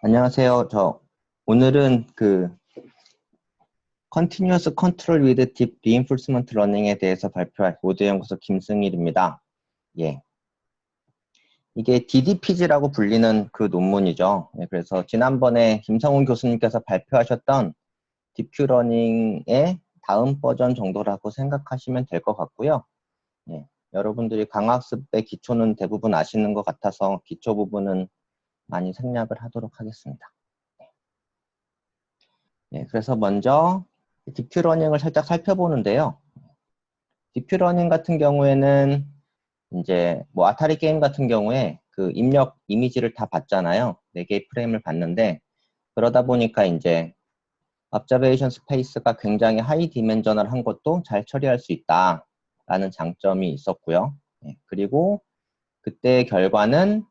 안녕하세요. 오늘은 Continuous Control with Deep Reinforcement Learning에 대해서 발표할 모드연구소 김승일입니다. 예. 이게 DDPG라고 불리는 그 논문이죠. 예, 그래서 지난번에 김성훈 교수님께서 발표하셨던 딥큐러닝의 다음 버전 정도라고 생각하시면 될 것 같고요. 예. 여러분들이 강학습의 기초는 대부분 아시는 것 같아서 기초 부분은 많이 생략을 하도록 하겠습니다. 예, 그래서 먼저 딥큐러닝을 살짝 살펴보는데요. 딥큐러닝 같은 경우에는 이제 뭐 아타리 게임 같은 경우에 그 입력 이미지를 다 봤잖아요. 4개의 프레임을 봤는데 그러다 보니까 이제 observation 스페이스가 굉장히 하이 디멘저널한 것도 잘 처리할 수 있다라는 장점이 있었고요. 예, 그리고 그때의 결과는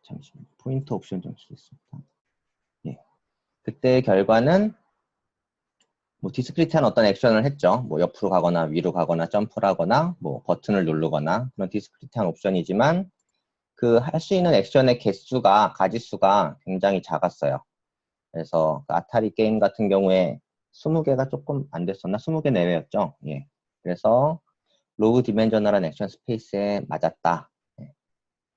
잠시만요. 포인트 옵션 좀 쓰겠습니다. 예, 그때의 결과는 뭐 디스크리트한 어떤 액션을 했죠. 뭐 옆으로 가거나 위로 가거나 점프를 하거나 뭐 버튼을 누르거나 그런 디스크리트한 옵션이지만 그 할 수 있는 액션의 가지수가 굉장히 작았어요. 그래서 그 아타리 게임 같은 경우에 20개가 조금 안 됐었나? 20개 내외였죠. 예. 그래서 로우 디멘저널한 액션 스페이스에 맞았다. 예.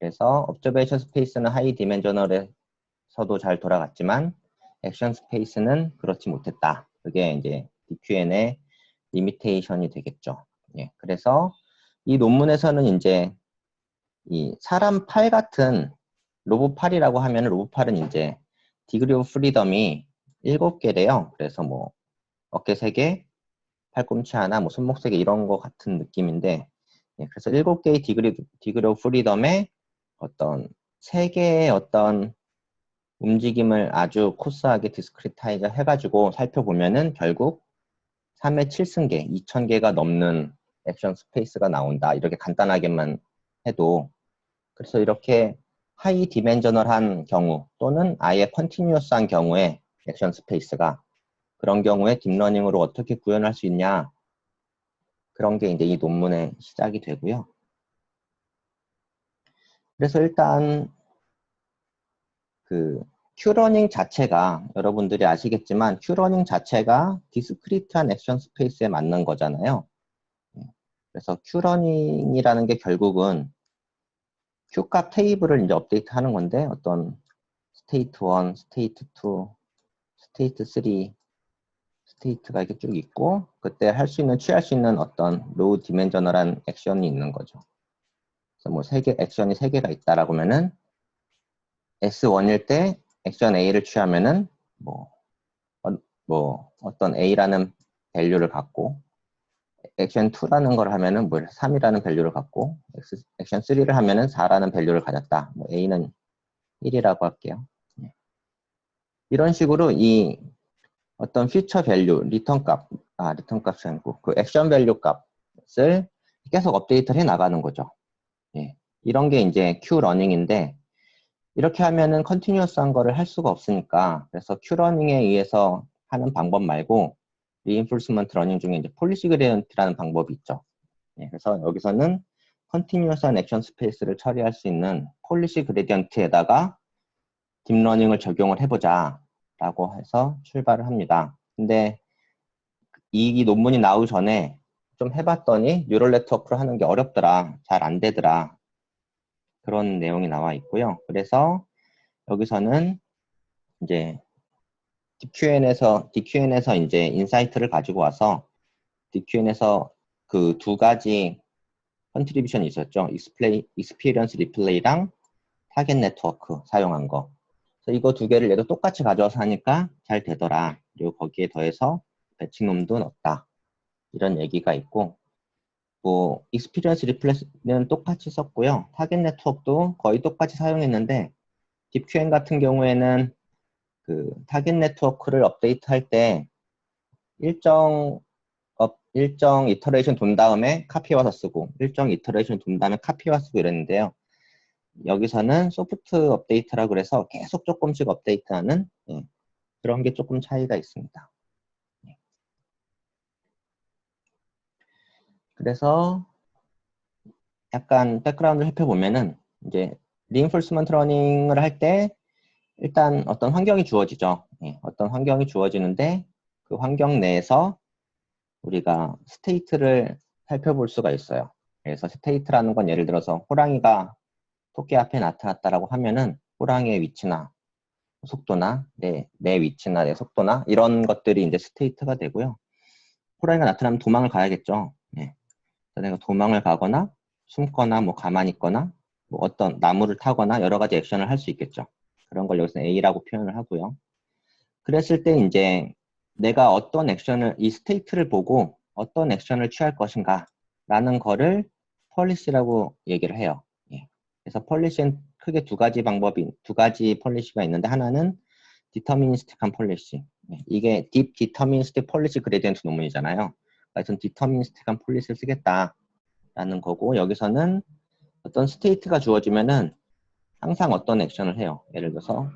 그래서 observation 스페이스는 하이 디멘저널에서도 잘 돌아갔지만 액션 스페이스는 그렇지 못했다. 그게 이제 DQN의 리미테이션이 되겠죠. 예, 그래서 이 논문에서는 이제 이 사람 팔 같은 로봇 팔이라고 하면 로봇 팔은 이제 디그리 오브 프리덤이 7개래요. 그래서 뭐 어깨 3개, 팔꿈치 하나, 뭐 손목 3개 이런 거 같은 느낌인데 예, 그래서 7개의 디그리 오브 프리덤에 어떤 3개의 어떤 움직임을 아주 코스하게 디스크리타이저 해가지고 살펴보면은 결국 3의 7승계, 2000개가 넘는 액션 스페이스가 나온다. 이렇게 간단하게만 해도. 그래서 이렇게 하이 디멘저널한 경우 또는 아예 컨티뉴어스한 경우에 액션 스페이스가 그런 경우에 딥러닝으로 어떻게 구현할 수 있냐. 그런 게 이제 이 논문의 시작이 되고요. 그래서 일단 큐러닝 자체가 여러분들이 아시겠지만 큐러닝 자체가 디스크리트한 액션 스페이스에 맞는 거잖아요. 그래서 큐러닝이라는 게 결국은 큐값 테이블을 이제 업데이트하는 건데 어떤 스테이트 1, 스테이트 2, 스테이트 3, 스테이트가 이렇게 쭉 있고 그때 취할 수 있는 어떤 로우 디멘저널한 액션이 있는 거죠. 그래서 뭐 액션이 3개가 있다라고 하면은 S1일 때 액션 A를 취하면은 뭐 어떤 A라는 밸류를 갖고 액션 2라는 걸 하면은 뭐 3이라는 밸류를 갖고 액션 3를 하면은 4라는 밸류를 가졌다. 뭐 A는 1이라고 할게요. 이런 식으로 이 어떤 퓨처 밸류, 리턴 값이 아니고 그 액션 밸류 값을 계속 업데이트를 해 나가는 거죠. 예. 이런 게 이제 큐 러닝인데 이렇게 하면은 컨티뉴어스한 거를 할 수가 없으니까 그래서 큐 러닝에 의해서 하는 방법 말고 리인포스먼트 러닝 중에 이제 폴리시 그레디언트라는 방법이 있죠. 예. 그래서 여기서는 컨티뉴어스한 액션 스페이스를 처리할 수 있는 폴리시 그레디언트에다가 딥러닝을 적용을 해보자 라고 해서 출발을 합니다. 근데 이 논문이 나오기 전에 좀 해봤더니 뉴럴 네트워크를 하는 게 어렵더라. 잘 안 되더라. 그런 내용이 나와 있고요. 그래서 여기서는 이제 DQN에서 이제 인사이트를 가지고 와서 DQN에서 그 2가지 컨트리뷰션이 있었죠. 익스피리언스 리플레이랑 타겟 네트워크 사용한 거. 그래서 이거 2개를 얘도 똑같이 가져와서 하니까 잘 되더라. 그리고 거기에 더해서 배치놈도 넣었다. 이런 얘기가 있고 뭐 익스피리언스 리플레이는 똑같이 썼고요. 타겟 네트워크도 거의 똑같이 사용했는데 딥QN 같은 경우에는 그 타겟 네트워크를 업데이트할 때 일정 이터레이션 돈 다음에 카피 와서 쓰고 일정 이터레이션 돈 다음에 카피 와서 쓰고 이랬는데요. 여기서는 소프트 업데이트라 그래서 계속 조금씩 업데이트하는 그런 게 조금 차이가 있습니다. 그래서 약간 백그라운드를 살펴보면은 이제 reinforcement learning을 할 때 일단 어떤 환경이 주어지죠. 예, 어떤 환경이 주어지는데 그 환경 내에서 우리가 스테이트를 살펴볼 수가 있어요. 그래서 스테이트라는 건 예를 들어서 호랑이가 토끼 앞에 나타났다라고 하면은 호랑이의 위치나 속도나 내 위치나 내 속도나 이런 것들이 이제 스테이트가 되고요. 호랑이가 나타나면 도망을 가야겠죠. 예. 내가 도망을 가거나 숨거나 뭐 가만히 있거나 뭐 어떤 나무를 타거나 여러 가지 액션을 할 수 있겠죠. 그런 걸 여기서 A라고 표현을 하고요. 그랬을 때 이제 내가 어떤 액션을 이 스테이트를 보고 어떤 액션을 취할 것인가 라는 거를 폴리시라고 얘기를 해요. 예. 그래서 폴리시는 크게 두 가지 폴리시가 있는데 하나는 디터미니스틱한 폴리시. 예. 이게 딥 디터미니스틱 폴리시 그레디언트 논문이잖아요. 그래서 디터미니스틱한 폴리시를 쓰겠다라는 거고 여기서는 어떤 스테이트가 주어지면은 항상 어떤 액션을 해요. 예를 들어서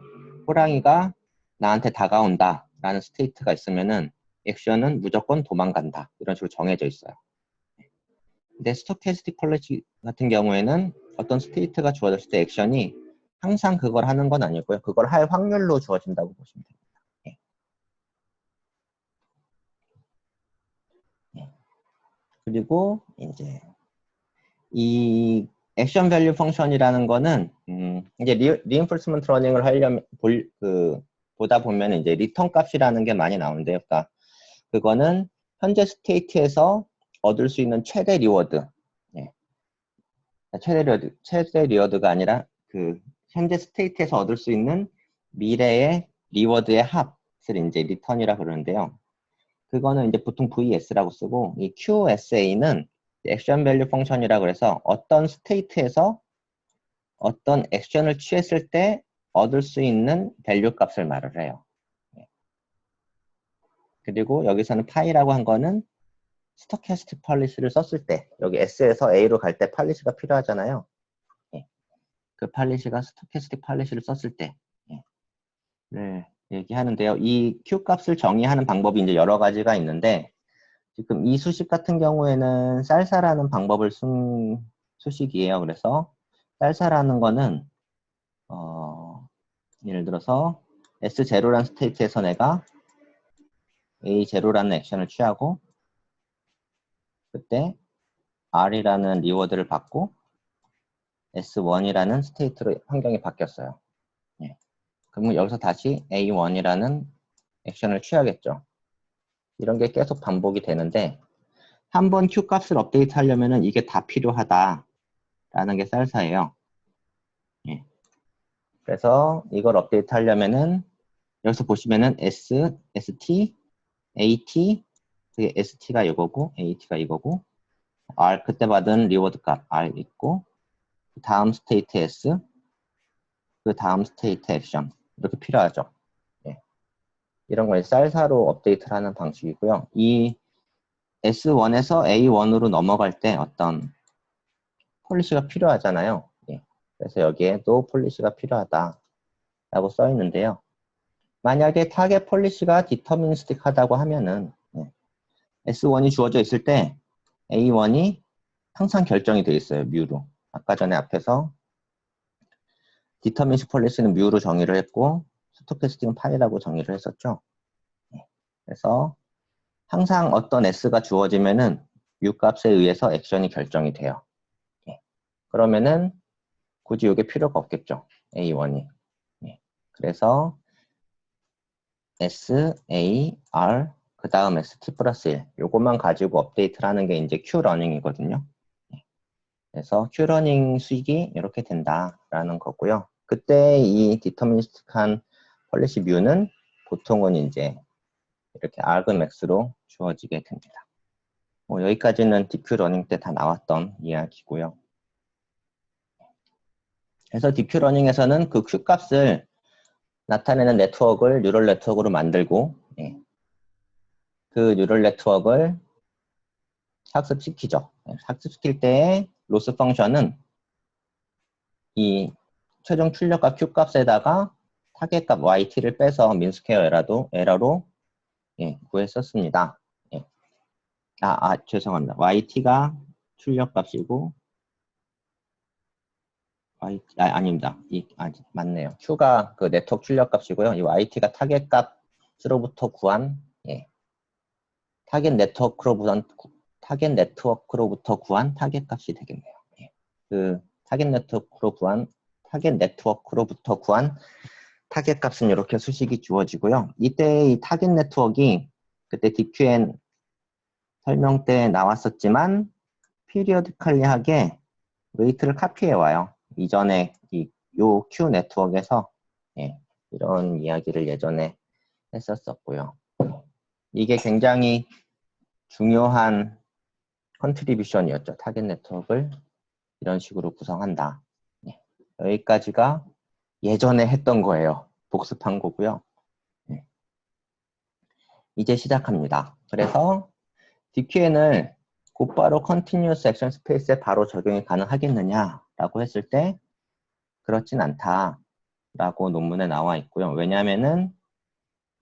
호랑이가 나한테 다가온다 라는 스테이트가 있으면은 액션은 무조건 도망간다 이런 식으로 정해져 있어요. 근데 스토캐스틱 폴리시 같은 경우에는 어떤 스테이트가 주어졌을 때 액션이 항상 그걸 하는 건 아니고요. 그걸 할 확률로 주어진다고 보시면 됩니다. 예. 그리고 이제 이 액션 밸류 펑션이라는 거는 이제 리인포스먼트 러닝을 하려면 보다 보면 이제 리턴 값이라는 게 많이 나오는데요. 그러니까 그거는 현재 스테이트에서 얻을 수 있는 최대 리워드. 예. 최대 리워드가 아니라 그 현재 스테이트에서 얻을 수 있는 미래의 리워드의 합을 이제 리턴이라 그러는데요. 그거는 이제 보통 VS라고 쓰고 이 QSA는 액션 밸류 펑션이라 그래서 어떤 스테이트에서 어떤 액션을 취했을 때 얻을 수 있는 밸류 값을 말을 해요. 그리고 여기서는 파이라고 한 거는 스토캐스틱 폴리시를 썼을 때 여기 S에서 A로 갈 때 팔리시가 필요하잖아요. 예. 그 팔리시가 스토캐스틱 팔리시를 썼을 때 네, 얘기하는데요. 이 Q 값을 정의하는 방법이 이제 여러 가지가 있는데 지금 이 수식 같은 경우에는 쌀사라는 방법을 쓴 수식이에요. 그래서 쌀사라는 거는 예를 들어서 S0라는 스테이트에서 내가 A0라는 액션을 취하고 그때 R이라는 리워드를 받고 S1이라는 스테이트로 환경이 바뀌었어요. 예. 그러면 여기서 다시 A1이라는 액션을 취하겠죠. 이런 게 계속 반복이 되는데 한 번 Q 값을 업데이트 하려면 이게 다 필요하다라는 게 쌀사예요. 예. 그래서 이걸 업데이트 하려면은 여기서 보시면은 S, ST, AT, 그게 ST가 이거고 AT가 이거고 R 그때 받은 리워드 값 R 있고 그 다음 스테이트 S 그 다음 스테이트 액션 이렇게 필요하죠. 예. 이런 걸 쌀사로 업데이트를 하는 방식이고요. 이 S1에서 A1으로 넘어갈 때 어떤 폴리시가 필요하잖아요. 예. 그래서 여기에도 폴리시가 필요하다라고 써 있는데요. 만약에 타겟 폴리시가 디터미니스틱 하다고 하면은 S1이 주어져 있을 때 A1이 항상 결정이 되어 있어요. 뮤로. 아까 전에 앞에서 디터미니스틱 폴리시는 뮤로 정의를 했고 스토캐스틱은 파이라고 정의를 했었죠. 그래서 항상 어떤 S가 주어지면은 U 값에 의해서 액션이 결정이 돼요. 그러면은 굳이 이게 필요가 없겠죠. A1이. 그래서 S, A, R, 그 다음 ST 플러스 1. 요것만 가지고 업데이트를 하는 게 이제 Q러닝이거든요. 그래서 Q러닝 수익이 이렇게 된다라는 거고요. 그때 이 디터미니스틱한 폴리시 뮤는 보통은 이제 이렇게 argmax로 주어지게 됩니다. 여기까지는 DQ러닝 때 다 나왔던 이야기고요. 그래서 DQ러닝에서는 그 Q 값을 나타내는 네트워크를 뉴럴 네트워크로 만들고 그 뉴럴 네트워크를 학습시키죠. 학습시킬 때의 로스 펑션은 이 최종 출력값 Q 값에다가 타겟값 YT를 빼서 민스퀘어 에러로 구했었습니다. 죄송합니다. YT가 출력값이고 아닙니다. 맞네요. Q가 그 네트워크 출력 값이고요. 이 YT가 타겟 값으로부터 구한, 예. 타겟 네트워크로부터 구한 타겟 값이 되겠네요. 예. 그 타겟 네트워크로부터 구한 타겟 값은 이렇게 수식이 주어지고요. 이때 이 타겟 네트워크가 그때 DQN 설명 때 나왔었지만 피리어디컬리하게 웨이트를 카피해 와요. 이전에 요 Q 네트워크에서, 예, 이런 이야기를 예전에 했었었고요. 이게 굉장히 중요한 컨트리뷰션이었죠. 타겟 네트워크를 이런 식으로 구성한다. 예, 여기까지가 예전에 했던 거예요. 복습한 거고요. 예, 이제 시작합니다. 그래서 DQN을 곧바로 Continuous Action Space에 바로 적용이 가능하겠느냐라고 했을 때 그렇진 않다라고 논문에 나와 있고요. 왜냐하면은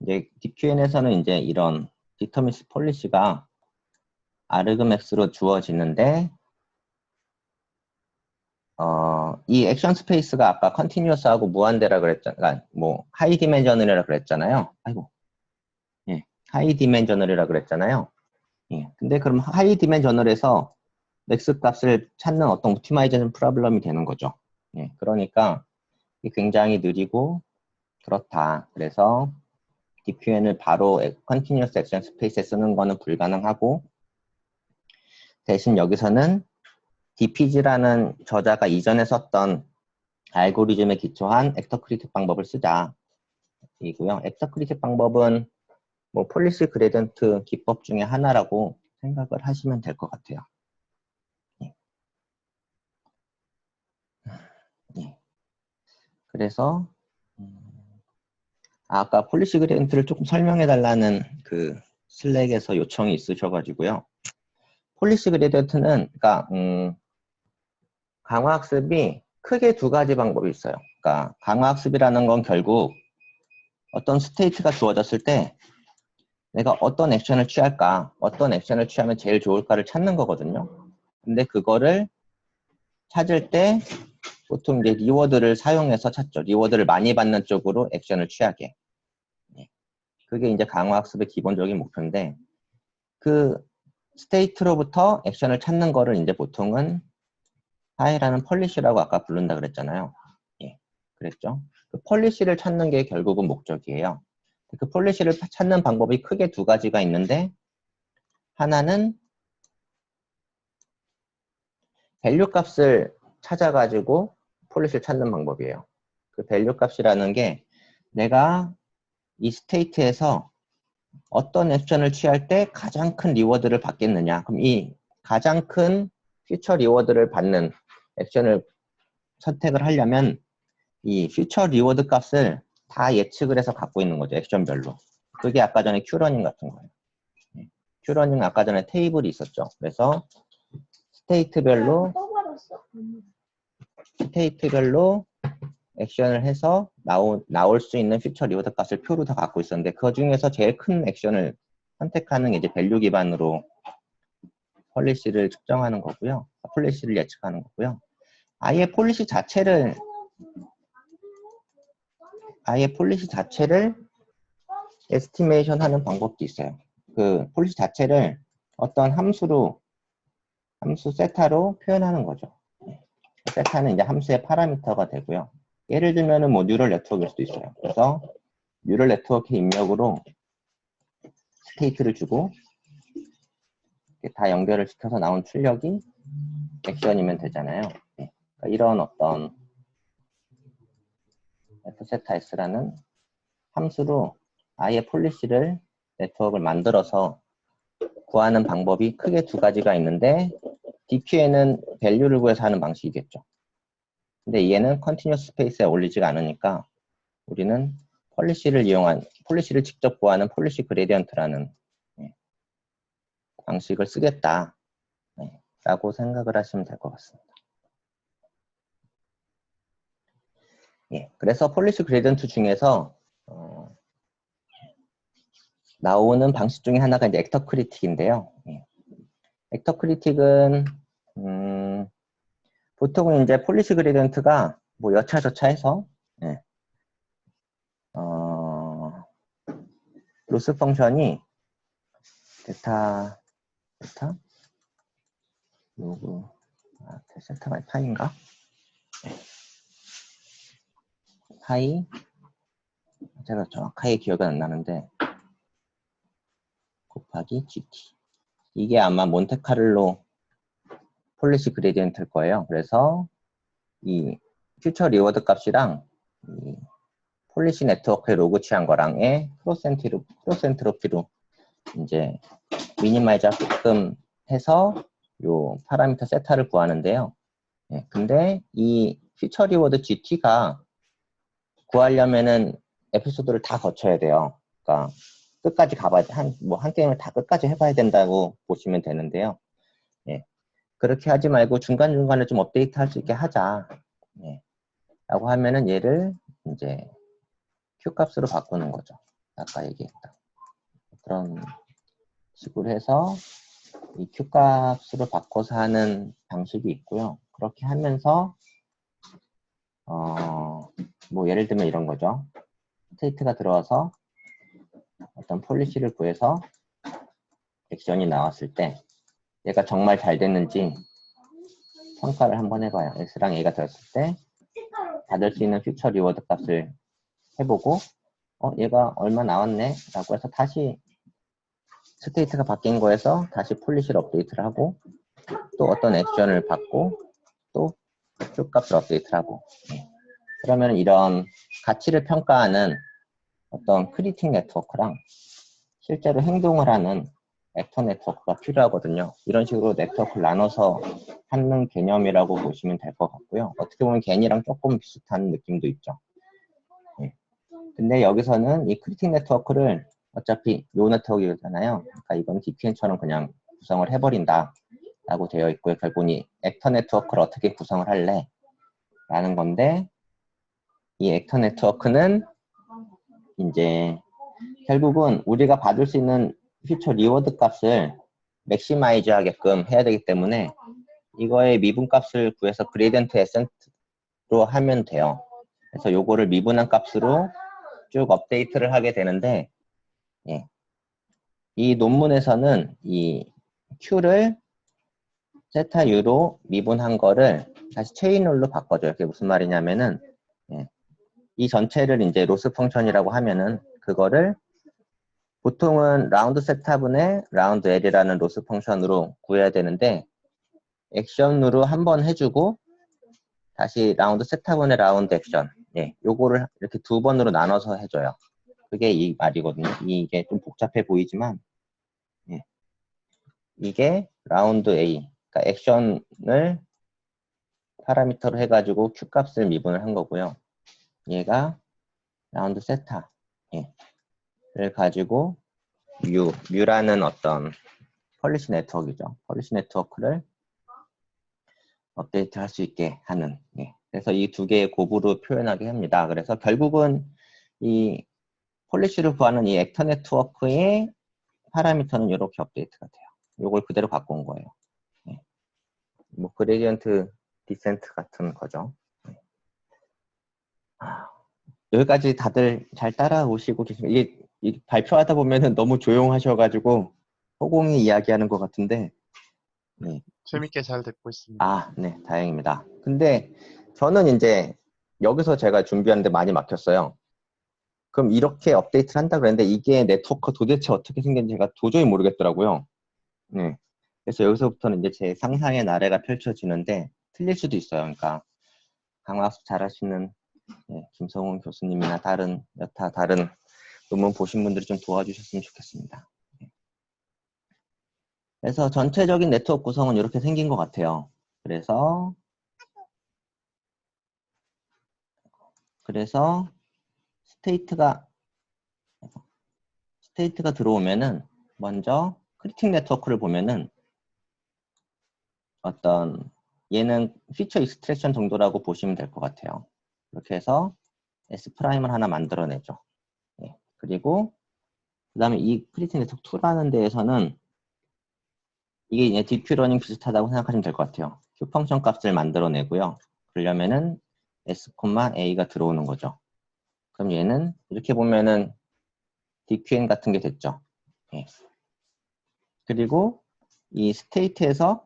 이제 DQN에서는 이제 이런 디터미스 폴리시가 아르그맥스로 주어지는데 이 액션 스페이스가 아까 컨티뉴어스하고 무한대라 그랬잖아요. 뭐 하이 디멘저널이라 그랬잖아요. 아이고, 예, 하이 디멘저널이라 그랬잖아요. 예, 근데 그럼 하이 디멘저널에서 맥스 값을 찾는 어떤 옵티마이제이션 프로블럼이 되는 거죠. 예, 그러니까 굉장히 느리고 그렇다. 그래서 DQN을 바로 컨티뉴어스 액션 스페이스에 쓰는 거는 불가능하고 대신 여기서는 DPG라는 저자가 이전에 썼던 알고리즘에 기초한 액터크리틱 방법을 쓰자. 이고요. 액터크리틱 방법은 뭐 폴리시 그레디언트 기법 중에 하나라고 생각을 하시면 될 것 같아요. 예. 예. 그래서 아까 폴리시 그레디언트를 조금 설명해 달라는 그 슬랙에서 요청이 있으셔가지고요. 폴리시 그레디언트는 그러니까 강화학습이 크게 두 가지 방법이 있어요. 그러니까 강화학습이라는 건 결국 어떤 스테이트가 주어졌을 때 내가 어떤 액션을 취할까, 어떤 액션을 취하면 제일 좋을까를 찾는 거거든요. 근데 그거를 찾을 때 보통 이제 리워드를 사용해서 찾죠. 리워드를 많이 받는 쪽으로 액션을 취하게. 그게 이제 강화학습의 기본적인 목표인데 그 스테이트로부터 액션을 찾는 거를 이제 보통은 하이라는 폴리시라고 아까 부른다 그랬잖아요. 예, 그랬죠. 그 폴리시를 찾는 게 결국은 목적이에요. 그 폴리시를 찾는 방법이 크게 두 가지가 있는데 하나는 밸류 값을 찾아가지고 폴리시를 찾는 방법이에요. 그 밸류 값이라는 게 내가 이 스테이트에서 어떤 액션을 취할 때 가장 큰 리워드를 받겠느냐. 그럼 이 가장 큰 퓨처 리워드를 받는 액션을 선택을 하려면 이 퓨처 리워드 값을 다 예측을 해서 갖고 있는 거죠. 액션별로. 그게 아까 전에 큐러닝 같은 거예요. 큐러닝 아까 전에 테이블이 있었죠. 그래서 스테이트별로 액션을 해서 나올 수 있는 퓨처 리워드 값을 표로 다 갖고 있었는데 그 중에서 제일 큰 액션을 선택하는 게 이제 밸류 기반으로 폴리시를 측정하는 거고요. 폴리시를 예측하는 거고요. 아예 폴리시 자체를 에스티메이션 하는 방법도 있어요. 그 폴리시 자체를 어떤 함수 세타로 표현하는 거죠. 세타는 이제 함수의 파라미터가 되고요. 예를 들면은 뭐 뉴럴 네트워크일 수도 있어요. 그래서 뉴럴 네트워크 입력으로 스테이트를 주고 다 연결을 시켜서 나온 출력이 액션이면 되잖아요. 네. 그러니까 이런 어떤 f세타 s라는 함수로 아예 폴리시를 네트워크를 만들어서 구하는 방법이 크게 두 가지가 있는데 DQ에는 밸류를 구해서 하는 방식이겠죠. 근데 얘는 컨티뉴어스 스페이스에 올리지가 않으니까 우리는 폴리시를 직접 구하는 폴리시 그레디언트라는 방식을 쓰겠다 라고 생각을 하시면 될 것 같습니다. 예, 그래서 폴리시 그레디언트 중에서 나오는 방식 중에 하나가 이제 액터 크리틱인데요. 예. 액터 크리틱은 보통은 이제 폴리시 그레디언트가 뭐 여차저차 해서 예. 로스 펑션이 데타 로그 세타 파이인가? 파이 제가 정확하게 기억은 안 나는데 곱하기 GT 이게 아마 몬테카를로 폴리시 그레디언트일 거예요. 그래서 이 퓨처 리워드 값이랑 이 폴리시 네트워크에 로그 취한 거랑의 크로스 엔트로피로 이제 미니마이즈 하게끔 해서 요 파라미터 세타를 구하는데요. 예, 근데 이 퓨처 리워드 GT가 구하려면은 에피소드를 다 거쳐야 돼요. 그러니까 끝까지 가봐야 한 게임을 다 끝까지 해봐야 된다고 보시면 되는데요. 예, 그렇게 하지 말고 중간중간에 좀 업데이트 할 수 있게 하자. 예, 라고 하면은 얘를 이제 Q 값으로 바꾸는 거죠. 아까 얘기했던. 그런 식으로 해서 이 Q 값으로 바꿔서 하는 방식이 있고요. 그렇게 하면서 뭐 예를 들면 이런 거죠. 스테이트가 들어와서 어떤 폴리시를 구해서 액션이 나왔을 때 얘가 정말 잘 됐는지 평가를 한번 해봐요. X랑 A가 들었을 때 받을 수 있는 퓨처 리워드 값을 해보고 얘가 얼마 나왔네 라고 해서 다시 스테이트가 바뀐 거에서 다시 폴리시를 업데이트를 하고 또 어떤 액션을 받고 또 Q 값을 업데이트를 하고 그러면 이런 가치를 평가하는 어떤 크리틱 네트워크랑 실제로 행동을 하는 액터 네트워크가 필요하거든요. 이런 식으로 네트워크를 나눠서 하는 개념이라고 보시면 될 것 같고요. 어떻게 보면 겐이랑 조금 비슷한 느낌도 있죠. 예. 근데 여기서는 이 크리틱 네트워크를 어차피 요 네트워크잖아요. 그러니까 이건 DPN처럼 그냥 구성을 해버린다 라고 되어 있고요. 결국은 이 액터 네트워크를 어떻게 구성을 할래? 라는 건데 이 액터 네트워크는 이제 결국은 우리가 받을 수 있는 퓨처 리워드 값을 맥시마이즈 하게끔 해야 되기 때문에 이거의 미분값을 구해서 그레이디언트 에센트로 하면 돼요. 그래서 요거를 미분한 값으로 쭉 업데이트를 하게 되는데 예. 이 논문에서는 이 Q를 세타 U로 미분한 거를 다시 체인 룰로 바꿔줘요. 그게 무슨 말이냐면은 예. 이 전체를 이제 로스 펑션이라고 하면은 그거를 보통은 라운드 세타분의 라운드 L이라는 로스 펑션으로 구해야 되는데 액션으로 한 번 해주고 다시 라운드 세타분의 라운드 액션 요거를 이렇게 두 번으로 나눠서 해줘요. 그게 이 말이거든요. 이게 좀 복잡해 보이지만 이게 라운드 A 그러니까 액션을 파라미터로 해가지고 Q 값을 미분을 한 거고요. 얘가 라운드 세타를 가지고 뮤라는 어떤 폴리시 네트워크이죠. 폴리시 네트워크를 업데이트 할 수 있게 하는 그래서 이 두 개의 곱으로 표현하게 합니다. 그래서 결국은 이 폴리시를 구하는 이 액터 네트워크의 파라미터는 이렇게 업데이트가 돼요. 이걸 그대로 갖고 온 거예요. 뭐 그레디언트 디센트 같은 거죠. 여기까지 다들 잘 따라오시고 계십니다. 이게 발표하다 보면은 너무 조용하셔가지고 허공이 이야기하는 것 같은데 재밌게 잘 듣고 있습니다. 네, 다행입니다. 근데 저는 이제 여기서 제가 준비하는데 많이 막혔어요. 그럼 이렇게 업데이트를 한다 그랬는데 이게 네트워크가 도대체 어떻게 생겼는지 제가 도저히 모르겠더라고요. 네. 그래서 여기서부터는 이제 제 상상의 나래가 펼쳐지는데 틀릴 수도 있어요. 그러니까 강화학습 잘하시는 김성훈 교수님이나 여타 다른 논문 보신 분들이 좀 도와주셨으면 좋겠습니다. 그래서 전체적인 네트워크 구성은 이렇게 생긴 것 같아요. 그래서 스테이트가 들어오면은 먼저 크리틱 네트워크를 보면은 어떤 얘는 피처 익스트랙션 정도라고 보시면 될 것 같아요. 이렇게 해서 S'을 하나 만들어내죠. 그리고 그 다음에 이 크리틱 네트워크 2라는 데에서는 이게 이제 DQ 러닝 비슷하다고 생각하시면 될 것 같아요. q 펑션 값을 만들어내고요. 그러려면은 s, a가 들어오는 거죠. 그럼 얘는 이렇게 보면은 dqn 같은 게 됐죠. 예. 그리고 이 스테이트에서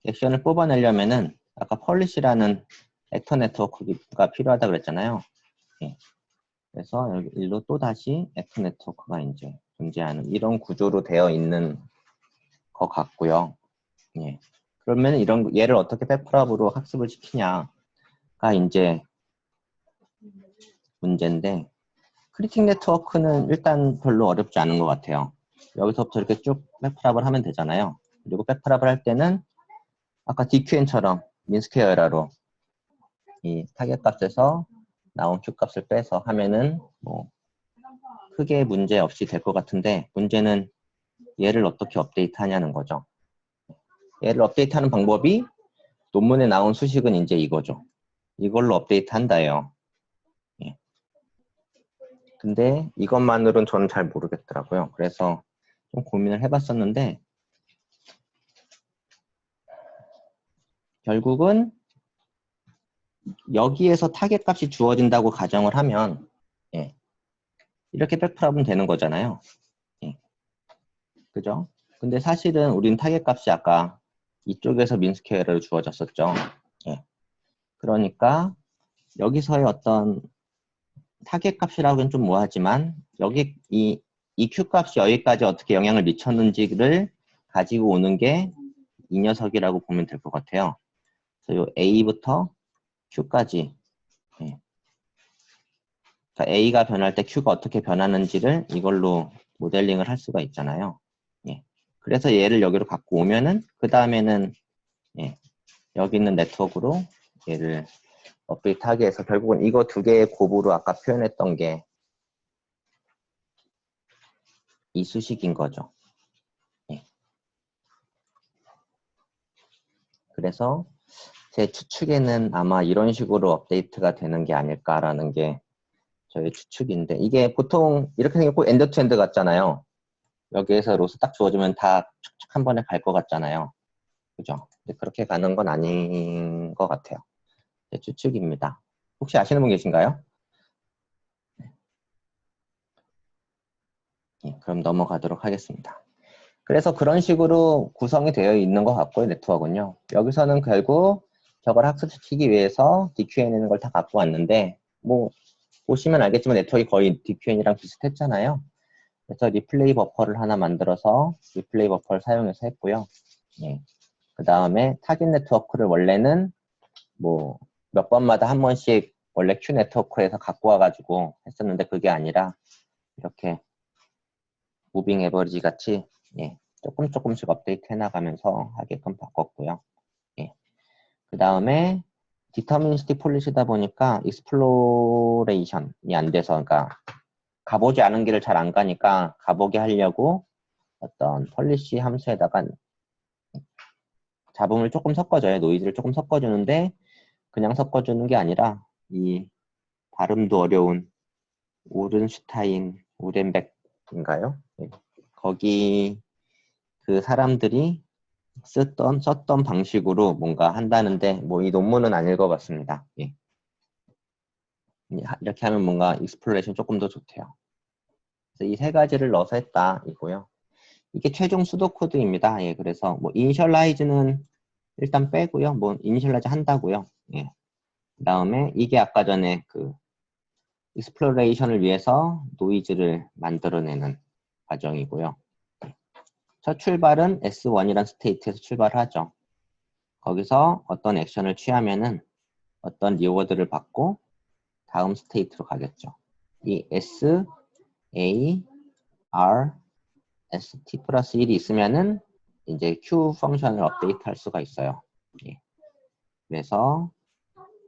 액션을 뽑아내려면은 아까 펄리시라는 액터 네트워크가 필요하다 그랬잖아요. 예. 그래서 여기 일로 또 다시 액터 네트워크가 이제 존재하는 이런 구조로 되어 있는 것 같고요. 예. 그러면 이런 얘를 어떻게 백프랍으로 학습을 시키냐가 이제 문제인데, 크리틱 네트워크는 일단 별로 어렵지 않은 것 같아요. 여기서부터 이렇게 쭉 백프랍을 하면 되잖아요. 그리고 백프랍을 할 때는 아까 DQN처럼 민스퀘어 에러로 이 타겟 값에서 나온 Q 값을 빼서 하면은 뭐 크게 문제 없이 될 것 같은데, 문제는 얘를 어떻게 업데이트 하냐는 거죠. 얘를 업데이트 하는 방법이 논문에 나온 수식은 이제 이거죠. 이걸로 업데이트 한다예요. 예. 근데 이것만으로는 저는 잘 모르겠더라고요. 그래서 좀 고민을 해봤었는데, 결국은 여기에서 타겟 값이 주어진다고 가정을 하면, 예, 이렇게 백프랍은 되는 거잖아요. 예, 그죠? 근데 사실은 우린 타겟 값이 아까 이쪽에서 민스퀘어를 주어졌었죠. 예, 그러니까 여기서의 어떤 타겟 값이라고는 좀 뭐하지만, 여기 이 Q 값이 여기까지 어떻게 영향을 미쳤는지를 가지고 오는 게 이 녀석이라고 보면 될 것 같아요. 그래서 요 A부터 Q까지, 예. 그러니까 A가 변할 때 Q가 어떻게 변하는지를 이걸로 모델링을 할 수가 있잖아요. 예. 그래서 얘를 여기로 갖고 오면은 그 다음에는 예, 여기 있는 네트워크로 얘를 업데이트하게 해서 결국은 이거 두 개의 곱으로 아까 표현했던 게 이 수식인 거죠. 예. 그래서 제 추측에는 아마 이런 식으로 업데이트가 되는 게 아닐까라는 게 저의 추측인데, 이게 보통 이렇게 생겼고 엔드 투 엔드 같잖아요. 여기에서 로스 딱 주어주면 다 축축 한 번에 갈 것 같잖아요. 그죠? 근데 그렇게 가는 건 아닌 것 같아요. 제 추측입니다. 혹시 아시는 분 계신가요? 예, 그럼 넘어가도록 하겠습니다. 그래서 그런 식으로 구성이 되어 있는 것 같고요, 네트워크는요. 여기서는 결국 저걸 학습시키기 위해서 DQN이라는 걸 다 갖고 왔는데, 뭐 보시면 알겠지만 네트워크가 거의 DQN이랑 비슷했잖아요. 그래서 리플레이 버퍼를 하나 만들어서 리플레이 버퍼를 사용해서 했고요. 예. 그 다음에 타깃 네트워크를 원래는 뭐 몇 번마다 한 번씩 원래 Q 네트워크에서 갖고 와가지고 했었는데, 그게 아니라 이렇게 무빙 에버리지 같이 예, 조금씩 업데이트 해나가면서 하게끔 바꿨고요. 예. 그 다음에 디터미니스틱 폴리시다 보니까 익스플로레이션이 안 돼서, 그러니까 가보지 않은 길을 잘 안 가니까 가보게 하려고 어떤 폴리시 함수에다가 잡음을 조금 섞어줘요. 노이즈를 조금 섞어주는데, 그냥 섞어주는 게 아니라 이 발음도 어려운 우른슈타인, 우렌백인가요? 네. 거기 그 사람들이 썼던 방식으로 뭔가 한다는데, 뭐 이 논문은 안 읽어봤습니다. 예. 이렇게 하면 뭔가 익스플로레이션 조금 더 좋대요. 그래서 이 세 가지를 넣어서 했다 이고요. 이게 최종 수도 코드입니다. 예, 그래서 뭐 이니셜라이즈는 일단 빼고요. 뭐 이니셜라이즈 한다고요. 예. 그 다음에 이게 아까 전에 그 익스플로레이션을 위해서 노이즈를 만들어내는 과정이고요. 첫 출발은 S1이란 스테이트에서 출발하죠. 거기서 어떤 액션을 취하면은 어떤 리워드를 받고 다음 스테이트로 가겠죠. 이 S, A, R, S, T 플러스 1이 있으면은 이제 Q 펑션을 업데이트 할 수가 있어요. 예. 그래서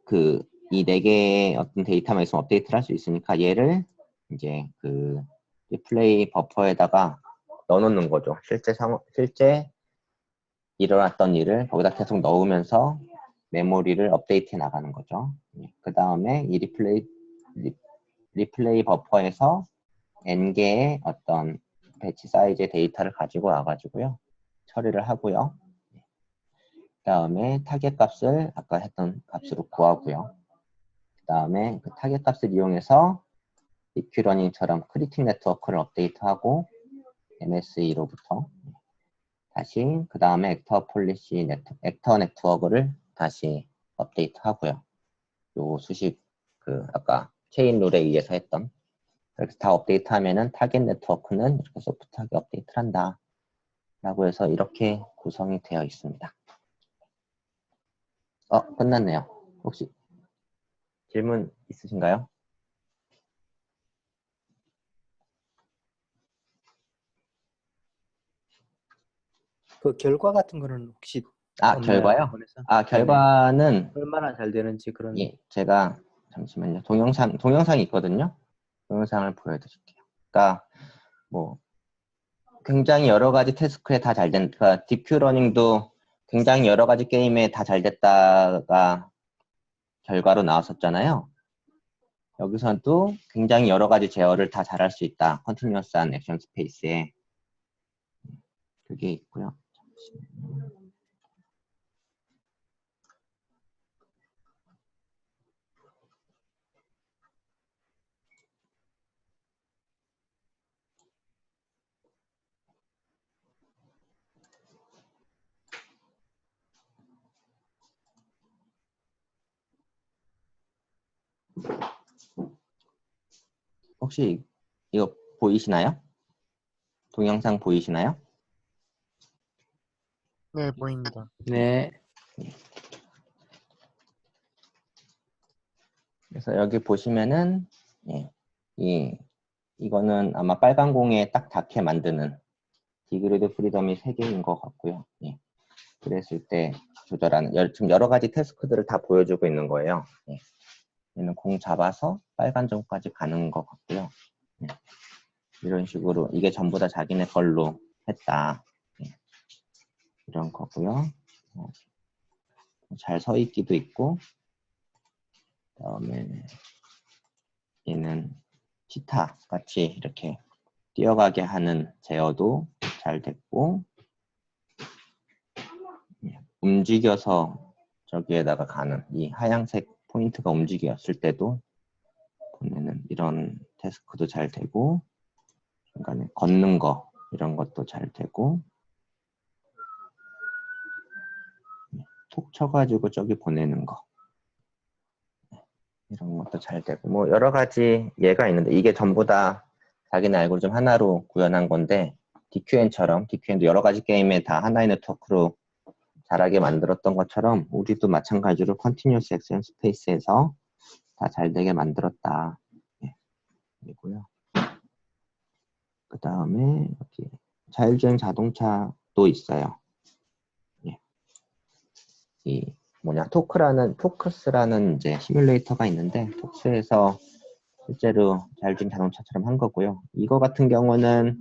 그 이 네 개의 어떤 데이터만 있으면 업데이트를 할 수 있으니까 얘를 이제 그 리플레이 버퍼에다가 넣어놓는 거죠. 실제 일어났던 일을 거기다 계속 넣으면서 메모리를 업데이트해 나가는 거죠. 그 다음에 이 리플레이 버퍼에서 n개의 어떤 배치 사이즈의 데이터를 가지고 와가지고요. 처리를 하고요. 다음에 타겟 값을 아까 했던 값으로 구하고요. 그 다음에 그 타겟 값을 이용해서 DQ러닝처럼 크리틱 네트워크를 업데이트하고 MSE로부터 다시 그 다음에 액터 네트워크를 다시 업데이트하고요. 요 수식 그 아까 체인 룰에 의해서 했던 이렇게 다 업데이트하면은 타겟 네트워크는 이렇게 소프트하게 업데이트를 한다 라고 해서 이렇게 구성이 되어 있습니다. 끝났네요. 혹시 질문 있으신가요? 그 결과 같은 거는 혹시 없나요? 결과요? 학원에서? 결과는 얼마나 잘 되는지 그런. 예, 제가 잠시만요. 동영상이 있거든요. 동영상을 보여드릴게요. 그러니까 뭐 굉장히 여러 가지 태스크에 다 잘 된, 그러니까 딥큐러닝도 굉장히 여러 가지 게임에 다 잘 됐다가 결과로 나왔었잖아요. 여기서도 굉장히 여러 가지 제어를 다 잘할 수 있다. 컨티뉴어스한 액션 스페이스에 그게 있고요. 잠시만요. 혹시 이거 보이시나요? 동영상 보이시나요? 네, 보입니다. 네. 그래서 여기 보시면은 예, 이거는 아마 빨간 공에 딱 닿게 만드는 디그리드 프리덤이 3개인 것 같고요. 예, 그랬을 때 조절하는 지금 여러 가지 태스크들을 다 보여주고 있는 거예요. 예, 얘는 공 잡아서 빨간 점까지 가는 것 같고요. 예, 이런 식으로 이게 전부 다 자기네 걸로 했다. 예, 이런 거고요. 잘 서 있기도 있고, 그다음에 얘는 치타 같이 이렇게 뛰어가게 하는 제어도 잘 됐고, 움직여서 저기에다가 가는 이 하얀색 포인트가 움직였을 때도 보내는 이런 태스크도 잘 되고, 중간에 걷는 거 이런 것도 잘 되고, 톡 쳐가지고 저기 보내는 거 이런 것도 잘 되고, 뭐 여러 가지 예가 있는데 이게 전부 다 자기네 알고리즘 하나로 구현한 건데, DQN도 여러 가지 게임에 다 하나의 네트워크로 잘하게 만들었던 것처럼 우리도 마찬가지로 컨티뉴어스 액션 스페이스에서 다 잘 되게 만들었다. 예, 그리고요. 그 다음에 여기 자율주행 자동차도 있어요. 예. 이 토크스라는 이제 시뮬레이터가 있는데 토크스에서 실제로 자율주행 자동차처럼 한 거고요. 이거 같은 경우는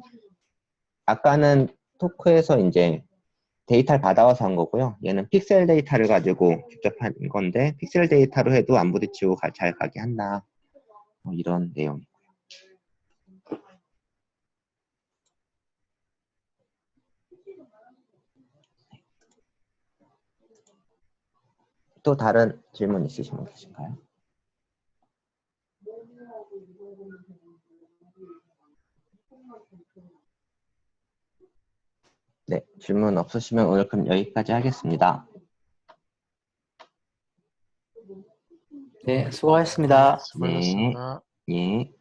아까는 토크에서 이제 데이터를 받아와서 한 거고요. 얘는 픽셀 데이터를 가지고 직접 한 건데 픽셀 데이터로 해도 안 부딪히고 잘 가게 한다. 뭐 이런 내용이고요. 또 다른 질문 있으신 분 계신가요? 네, 질문 없으시면 오늘 그럼 여기까지 하겠습니다. 네, 수고하셨습니다. 수고하셨습니다. 예.